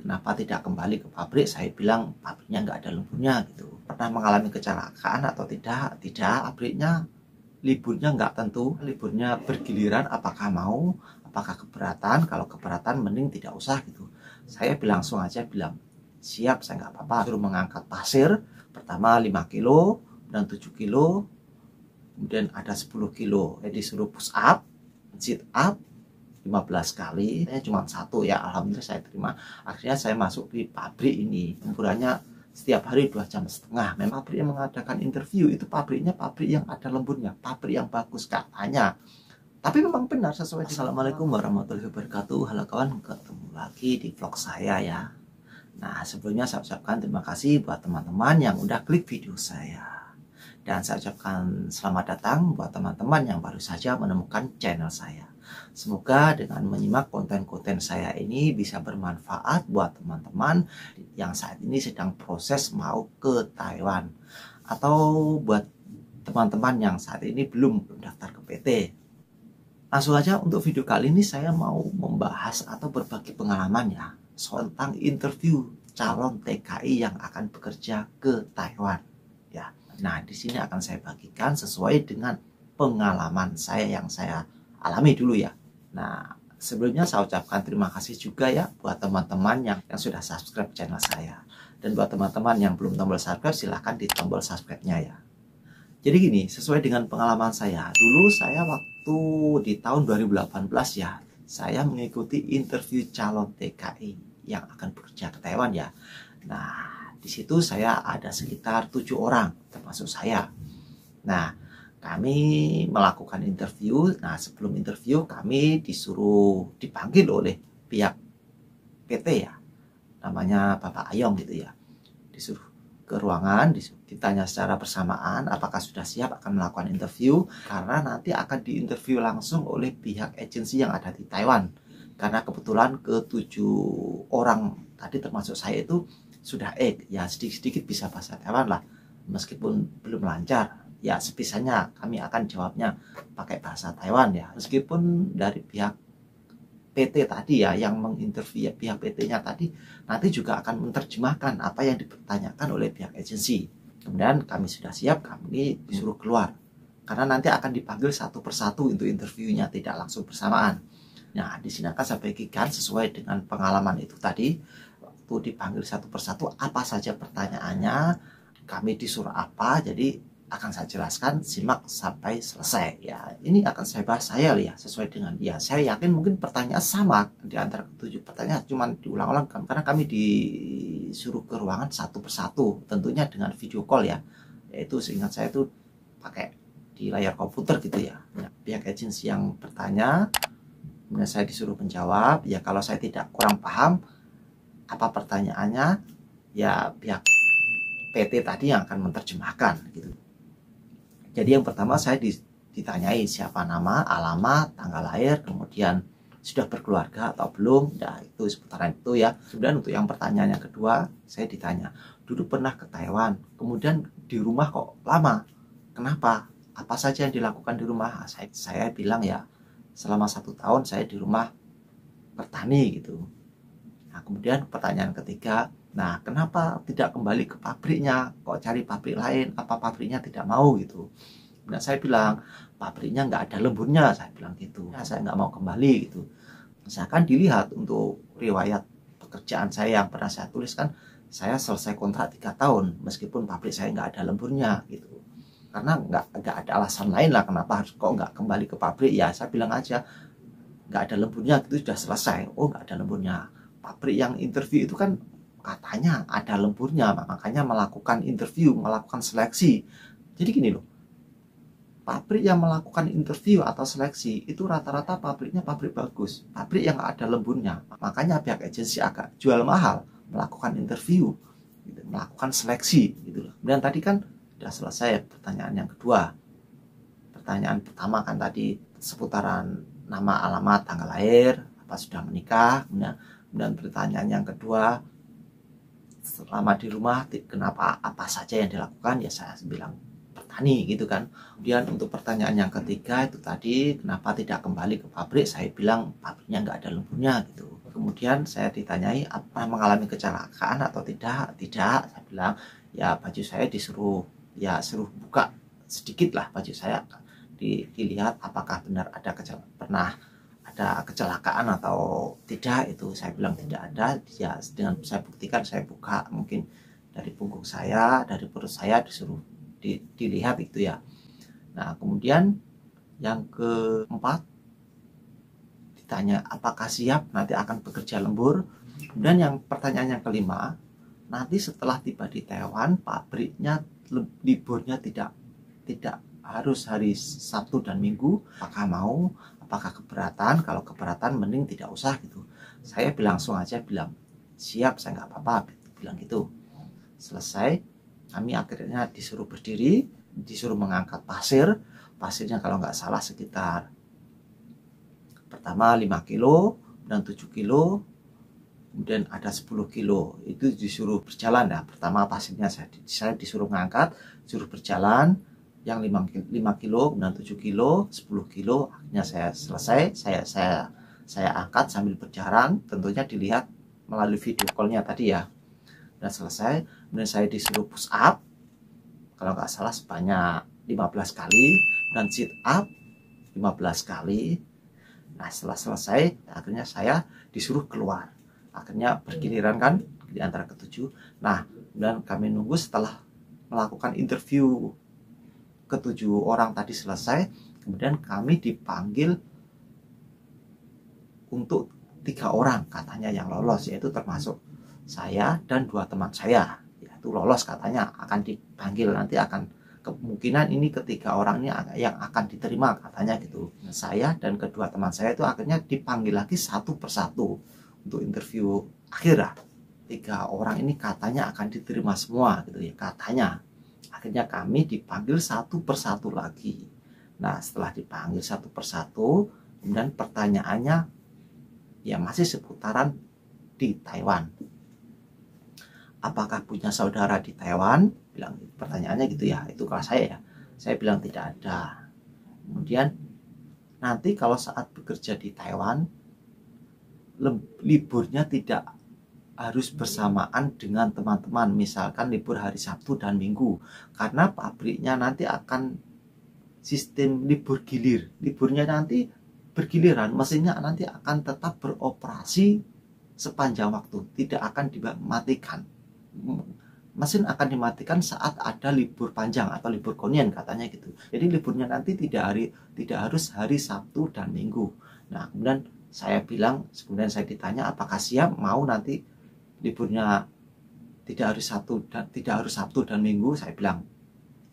Kenapa tidak kembali ke pabrik? Saya bilang pabriknya nggak ada lemburnya gitu. Pernah mengalami kecelakaan atau tidak? Tidak, pabriknya liburnya nggak tentu, liburnya bergiliran. Apakah mau? Apakah keberatan? Kalau keberatan mending tidak usah gitu. Saya bilang langsung aja bilang siap, saya nggak apa-apa. Suruh mengangkat pasir pertama 5 kilo dan 7 kilo, kemudian ada 10 kilo. Jadi disuruh push up, sit up 15 kali, saya cuma satu ya, alhamdulillah saya terima. Akhirnya saya masuk di pabrik ini, lemburannya setiap hari 2,5 jam. Memang pabrik yang mengadakan interview itu pabriknya pabrik yang ada lemburnya, pabrik yang bagus katanya. Tapi memang benar sesuai. Assalamualaikum warahmatullahi wabarakatuh. Halo kawan, ketemu lagi di vlog saya ya. Nah, sebelumnya saya ucapkan terima kasih buat teman-teman yang udah klik video saya. Dan saya ucapkan selamat datang buat teman-teman yang baru saja menemukan channel saya. Semoga dengan menyimak konten-konten saya ini bisa bermanfaat buat teman-teman yang saat ini sedang proses mau ke Taiwan. Atau buat teman-teman yang saat ini belum daftar ke PT. Langsung aja untuk video kali ini saya mau membahas atau berbagi pengalaman ya tentang interview calon TKI yang akan bekerja ke Taiwan ya. Nah, di sini akan saya bagikan sesuai dengan pengalaman saya yang saya alami dulu ya. Nah, sebelumnya saya ucapkan terima kasih juga ya buat teman-teman yang sudah subscribe channel saya. Dan buat teman-teman yang belum tombol subscribe, silahkan di tombol subscribe-nya ya. Jadi gini, sesuai dengan pengalaman saya, dulu saya waktu di tahun 2018 ya, saya mengikuti interview calon TKI yang akan bekerja ke Taiwan ya. Nah, di situ saya ada sekitar 7 orang, termasuk saya. Nah, kami melakukan interview. Nah, sebelum interview kami disuruh dipanggil oleh pihak PT ya, namanya Bapak Ayong gitu ya. Disuruh ke ruangan, ditanya secara bersamaan apakah sudah siap akan melakukan interview, karena nanti akan diinterview langsung oleh pihak agensi yang ada di Taiwan. Karena kebetulan ke-7 orang tadi termasuk saya itu sudah ya sedikit-sedikit bisa bahasa Taiwan lah, meskipun belum lancar. Ya, sebisanya kami akan jawabnya pakai bahasa Taiwan ya. Meskipun dari pihak PT tadi ya, yang menginterview ya, pihak PT-nya tadi nanti juga akan menerjemahkan apa yang dipertanyakan oleh pihak agensi. Kemudian kami sudah siap, kami disuruh keluar. Karena nanti akan dipanggil satu persatu untuk interviewnya, tidak langsung bersamaan. Nah, di sini akan saya bagikan sesuai dengan pengalaman itu tadi. Waktu dipanggil satu persatu, apa saja pertanyaannya, kami disuruh apa, jadi akan saya jelaskan, simak sampai selesai ya. Ini akan saya bahas saya ya, sesuai dengan ya. Saya yakin mungkin pertanyaan sama di antara 7 pertanyaan, cuman diulang-ulang karena kami disuruh ke ruangan satu persatu, tentunya dengan video call ya. Yaitu seingat saya itu pakai di layar komputer gitu ya. Pihak agensi yang bertanya, kemudian saya disuruh menjawab. Ya, kalau saya tidak kurang paham apa pertanyaannya, ya pihak PT tadi yang akan menerjemahkan gitu. Jadi yang pertama saya ditanyai siapa nama, alamat, tanggal lahir, kemudian sudah berkeluarga atau belum. Nah, itu seputaran itu ya. Kemudian untuk yang pertanyaan yang kedua, saya ditanya, dulu pernah ke Taiwan, kemudian di rumah kok lama, kenapa? Apa saja yang dilakukan di rumah? Saya bilang ya, selama 1 tahun saya di rumah bertani gitu. Nah, kemudian pertanyaan ketiga, nah kenapa tidak kembali ke pabriknya, kok cari pabrik lain, apa pabriknya tidak mau gitu. Nah, saya bilang pabriknya nggak ada lemburnya, saya bilang gitu. Nah, saya nggak mau kembali gitu. Misalkan dilihat untuk riwayat pekerjaan saya yang pernah saya tulis kan, saya selesai kontrak 3 tahun meskipun pabrik saya nggak ada lemburnya gitu. Karena nggak ada alasan lain lah kenapa harus kok nggak kembali ke pabrik ya. Saya bilang aja nggak ada lemburnya gitu, sudah selesai. Oh, nggak ada lemburnya. Pabrik yang interview itu kan katanya ada lemburnya, makanya melakukan interview, melakukan seleksi. Jadi gini loh, pabrik yang melakukan interview atau seleksi itu rata-rata pabriknya pabrik bagus, pabrik yang ada lemburnya. Makanya pihak agensi agak jual mahal melakukan interview, gitu, melakukan seleksi gitu loh. Dan tadi kan sudah selesai pertanyaan yang kedua. Pertanyaan pertama kan tadi seputaran nama, alamat, tanggal lahir, apa sudah menikah. Dan pertanyaan yang kedua, selama di rumah kenapa, apa saja yang dilakukan, ya saya bilang bertani gitu kan. Kemudian untuk pertanyaan yang ketiga itu tadi, kenapa tidak kembali ke pabrik, saya bilang pabriknya nggak ada lemburnya gitu. kemudian saya ditanyai apa mengalami kecelakaan atau tidak. Tidak, saya bilang ya baju saya suruh buka sedikit lah baju saya, dilihat apakah benar pernah ada kecelakaan atau tidak. Itu saya bilang tidak ada. Ya dengan saya buktikan, saya buka mungkin dari punggung saya, dari perut saya, disuruh dilihat itu ya. Nah kemudian yang keempat ditanya apakah siap nanti akan bekerja lembur. Kemudian yang pertanyaan yang kelima, nanti setelah tiba di Taiwan, pabriknya liburnya tidak harus hari Sabtu dan Minggu, apakah mau, apakah keberatan? Kalau keberatan mending tidak usah gitu. Saya langsung aja bilang siap, saya nggak apa-apa, bilang gitu. Selesai, kami akhirnya disuruh berdiri, disuruh mengangkat pasirnya kalau nggak salah sekitar pertama 5 kilo dan 7 kilo, kemudian ada 10 kilo, itu disuruh berjalan ya. Pertama pasirnya saya disuruh mengangkat, disuruh berjalan yang 5 kilo, kemudian 7 kilo, 10 kilo. Akhirnya saya selesai, saya angkat sambil berjalan, tentunya dilihat melalui video call-nya tadi ya. Dan selesai, kemudian saya disuruh push up kalau nggak salah sebanyak 15 kali dan sit up 15 kali. Nah setelah selesai, akhirnya saya disuruh keluar. Akhirnya bergiliran kan di antara ketujuh. Nah dan kami nunggu setelah melakukan interview ketujuh orang tadi selesai, kemudian kami dipanggil untuk 3 orang katanya yang lolos, yaitu termasuk saya dan 2 teman saya, yaitu lolos katanya akan dipanggil, nanti akan kemungkinan ini ketiga orang ini yang akan diterima katanya gitu. Saya dan kedua teman saya itu akhirnya dipanggil lagi satu persatu untuk interview akhir lah. 3 orang ini katanya akan diterima semua gitu ya katanya. Akhirnya kami dipanggil satu persatu lagi. Nah setelah dipanggil satu persatu, kemudian pertanyaannya ya masih seputaran di Taiwan. Apakah punya saudara di Taiwan? Bilang pertanyaannya gitu ya. Itu kalau saya ya. Saya bilang tidak ada. Kemudian nanti kalau saat bekerja di Taiwan, liburnya tidak harus bersamaan dengan teman-teman. Misalkan libur hari Sabtu dan Minggu. Karena pabriknya nanti akan sistem libur gilir. Liburnya nanti bergiliran. Mesinnya nanti akan tetap beroperasi sepanjang waktu. Tidak akan dimatikan. Mesin akan dimatikan saat ada libur panjang atau libur konien katanya gitu. Jadi liburnya nanti tidak harus hari Sabtu dan Minggu. Nah kemudian saya bilang, kemudian saya ditanya apakah siap mau nanti liburnya tidak harus Sabtu dan Minggu. Saya bilang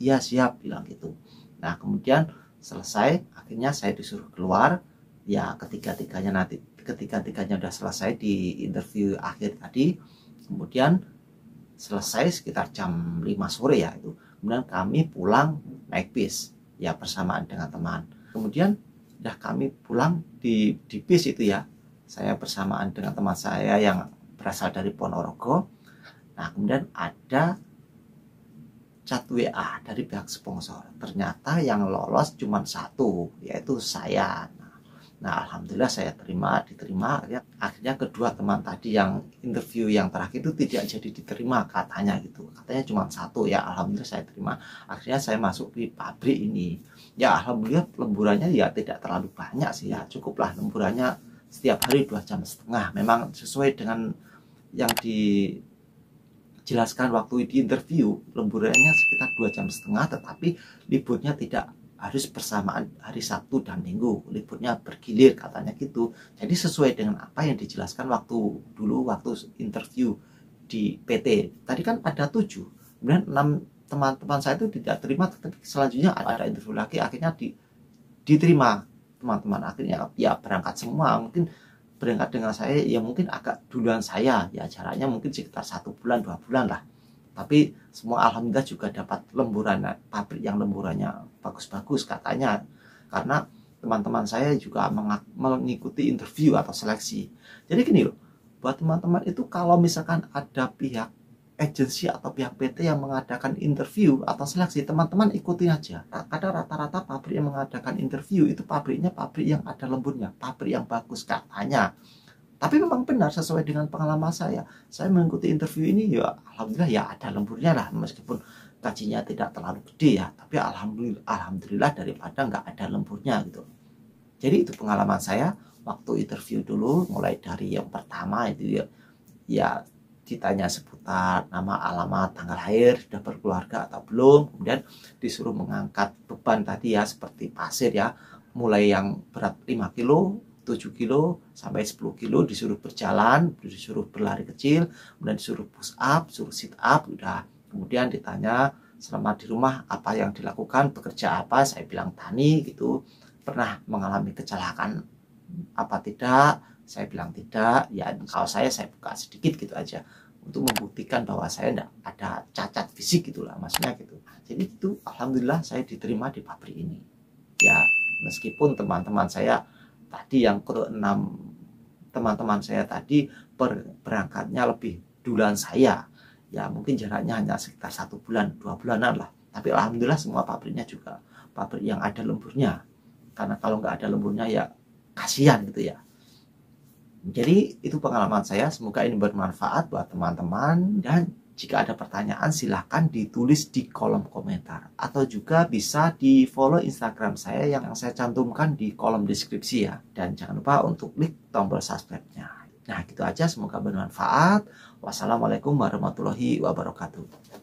iya siap, bilang gitu. Nah kemudian selesai, akhirnya saya disuruh keluar ya. Ketiga-tiganya udah selesai di interview akhir tadi. Kemudian selesai sekitar jam 5 sore ya itu. Kemudian kami pulang naik bis ya bersamaan dengan teman. Kemudian udah kami pulang di bis itu ya. Saya bersamaan dengan teman saya yang berasal dari Ponorogo. Nah kemudian ada chat WA dari pihak sponsor. Ternyata yang lolos cuma 1, yaitu saya. Nah alhamdulillah saya diterima. Akhirnya kedua teman tadi yang interview yang terakhir itu tidak jadi diterima katanya gitu. Katanya cuma 1 ya. Alhamdulillah saya terima. Akhirnya saya masuk di pabrik ini. Ya alhamdulillah lemburannya ya tidak terlalu banyak sih ya. Cukuplah lemburannya setiap hari 2,5 jam. Memang sesuai dengan yang dijelaskan waktu di interview, lemburannya sekitar 2,5 jam. Tetapi liburnya tidak harus bersamaan hari Sabtu dan Minggu, liburnya bergilir katanya gitu. Jadi sesuai dengan apa yang dijelaskan waktu interview di PT. Tadi kan ada 7, kemudian 6 teman-teman saya itu tidak terima, tetapi selanjutnya ada interview lagi, akhirnya diterima teman-teman. Akhirnya ya berangkat semua, mungkin berangkat dengan saya ya mungkin agak duluan saya ya, jaraknya mungkin sekitar 1 bulan 2 bulan lah. Tapi semua alhamdulillah juga dapat lemburan, pabrik yang lemburannya bagus-bagus katanya. Karena teman-teman saya juga mengikuti interview atau seleksi. Jadi gini loh, buat teman-teman itu kalau misalkan ada pihak agensi atau pihak PT yang mengadakan interview atau seleksi, teman-teman ikutin aja. Kadang rata-rata pabrik yang mengadakan interview itu pabriknya pabrik yang ada lemburnya, pabrik yang bagus katanya. Tapi memang benar sesuai dengan pengalaman saya mengikuti interview ini ya alhamdulillah ya ada lemburnya lah, meskipun gajinya tidak terlalu gede ya, tapi alhamdulillah daripada nggak ada lemburnya gitu. Jadi itu pengalaman saya waktu interview dulu, mulai dari yang pertama itu ya ditanya seputar nama, alamat, tanggal lahir, sudah berkeluarga atau belum, kemudian disuruh mengangkat beban tadi ya, seperti pasir ya, mulai yang berat 5 kilo, 7 kilo, sampai 10 kilo, disuruh berjalan, disuruh berlari kecil, kemudian disuruh push up, suruh sit up, udah. Kemudian ditanya selama di rumah apa yang dilakukan, bekerja apa, saya bilang tani gitu, pernah mengalami kecelakaan apa tidak, saya bilang tidak, ya kalau saya buka sedikit gitu aja untuk membuktikan bahwa saya tidak ada cacat fisik gitulah maksudnya gitu. Jadi itu alhamdulillah saya diterima di pabrik ini ya, meskipun teman-teman saya tadi yang ke-6 teman-teman saya tadi berangkatnya lebih duluan saya ya, mungkin jaraknya hanya sekitar 1 bulan 2 bulanan lah, tapi alhamdulillah semua pabriknya juga pabrik yang ada lemburnya, karena kalau nggak ada lemburnya ya kasihan gitu ya. Jadi itu pengalaman saya, semoga ini bermanfaat buat teman-teman, dan jika ada pertanyaan silahkan ditulis di kolom komentar, atau juga bisa di follow Instagram saya yang saya cantumkan di kolom deskripsi ya, dan jangan lupa untuk klik tombol subscribe-nya. Nah gitu aja, semoga bermanfaat. Wassalamualaikum warahmatullahi wabarakatuh.